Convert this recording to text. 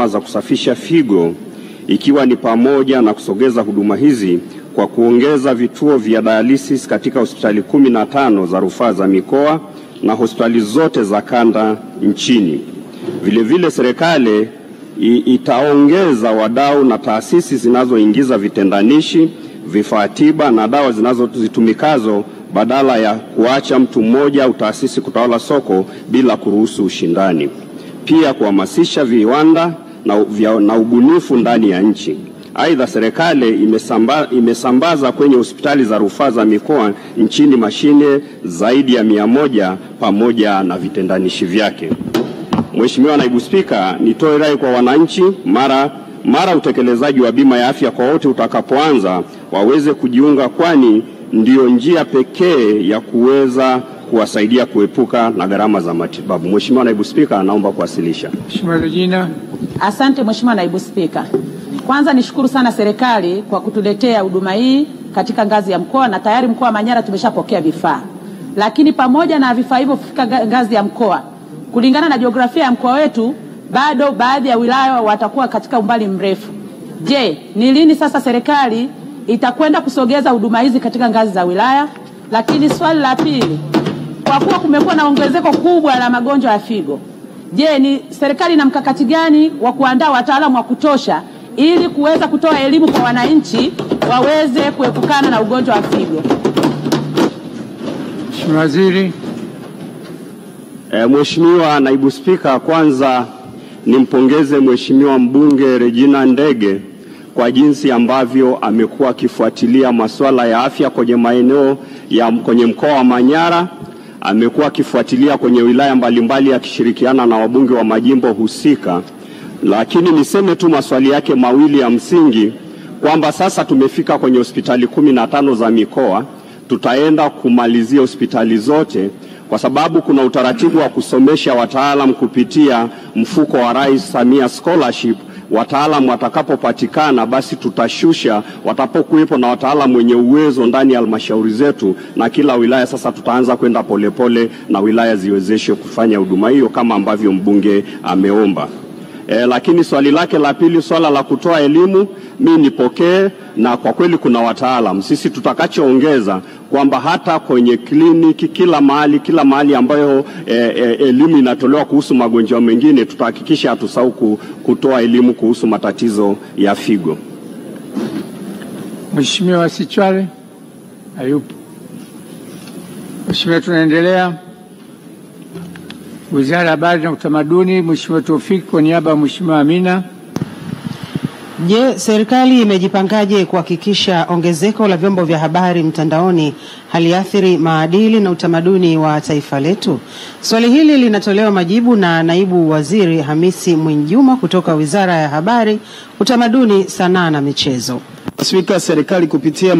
za kusafisha figo, ikiwa ni pamoja na kusogeza huduma hizi kwa kuongeza vituo vya dialysis katika hospitali 15 za rufaa za mikoa na hospitali zote za kanda nchini. Vile serikali itaongeza wadau na taasisi zinazoingiza vitendanishi, vifaa tiba na dawa zinazozitumikazo badala ya kuacha mtu mmoja au taasisi kutawala soko bila kuruhusu ushindani. Pia kuhamasisha viwanda na ubunifu ndani ya nchi. Aidha, serikali imesambaza kwenye hospitali za rufaa za mikoa nchini mashine zaidi ya 100 pamoja na vitendanishi vyake. Mheshimiwa Naibu Spika, nitoe rai kwa wananchi mara utekelezaji wa bima ya afya kwa wote utakapoanza waweze kujiunga, kwani ndiyo njia pekee ya kuweza kuwasaidia kuepuka na gharama za matibabu. Mheshimiwa Naibu Spika, naomba kuwasilisha. Mheshimiwa Regina. Asante Mheshimiwa Naibu Spika. Kwanza nishukuru sana serikali kwa kutuletea huduma hii katika ngazi ya mkoa, na tayari mkoa wa Manyara tumeshapokea vifaa. Lakini pamoja na vifaa hivyo kufika ngazi ya mkoa, kulingana na jiografia ya mkoa wetu, bado baadhi ya wilaya watakuwa katika umbali mrefu. Je, ni lini sasa serikali itakwenda kusogeza huduma hizi katika ngazi za wilaya? Lakini swali la pili, kwa kuwa kumekuwa na ongezeko kubwa la magonjwa ya figo, je, ni serikali ina mkakati gani wa kuandaa wataalamu wa kutosha ili kuweza kutoa elimu kwa wananchi waweze kuepukana na ugonjwa wa figo? Mheshimiwa Waziri. Mheshimiwa Naibu Spika, kwanza nimpongeze Mheshimiwa Mbunge Regina Ndege kwa jinsi ambavyo amekuwa akifuatilia masuala ya afya kwenye maeneo kwenye mkoa wa Manyara. Amekuwa akifuatilia kwenye wilaya mbalimbali akishirikiana na wabunge wa majimbo husika. Lakini niseme tu maswali yake mawili ya msingi, kwamba sasa tumefika kwenye hospitali 15 za mikoa, tutaenda kumalizia hospitali zote kwa sababu kuna utaratibu wa kusomesha wataalamu kupitia mfuko wa Rais Samia Scholarship. Wataalamu watakapopatikana, basi tutashusha watapokuwepo na wataalamu wenye uwezo ndani ya halmashauri zetu, na kila wilaya sasa tutaanza kwenda polepole na wilaya ziwezeshwe kufanya huduma hiyo kama ambavyo mbunge ameomba. Lakini swali lake la pili, swala la kutoa elimu, mimi nipokee, na kwa kweli kuna wataalamu. Sisi tutakachoongeza kwamba hata kwenye kliniki kila mahali ambayo elimu inatolewa kuhusu magonjwa mengine, tutahakikisha hatusahau kutoa elimu kuhusu matatizo ya figo. Mheshimiwa Sichwale. Hayupo. Mheshimiwa, tunaendelea. Wizara ya Habari na Utamaduni, Mheshimiwa Taufik kwa niaba ya Mheshimiwa Amina. Je, serikali imejipangaje kuhakikisha ongezeko la vyombo vya habari mtandaoni haliathiri maadili na utamaduni wa taifa letu? Swali hili linatolewa majibu na Naibu Waziri Hamisi Mwinjuma kutoka Wizara ya Habari, Utamaduni, Sanaa na Michezo. Spika, serikali kupitia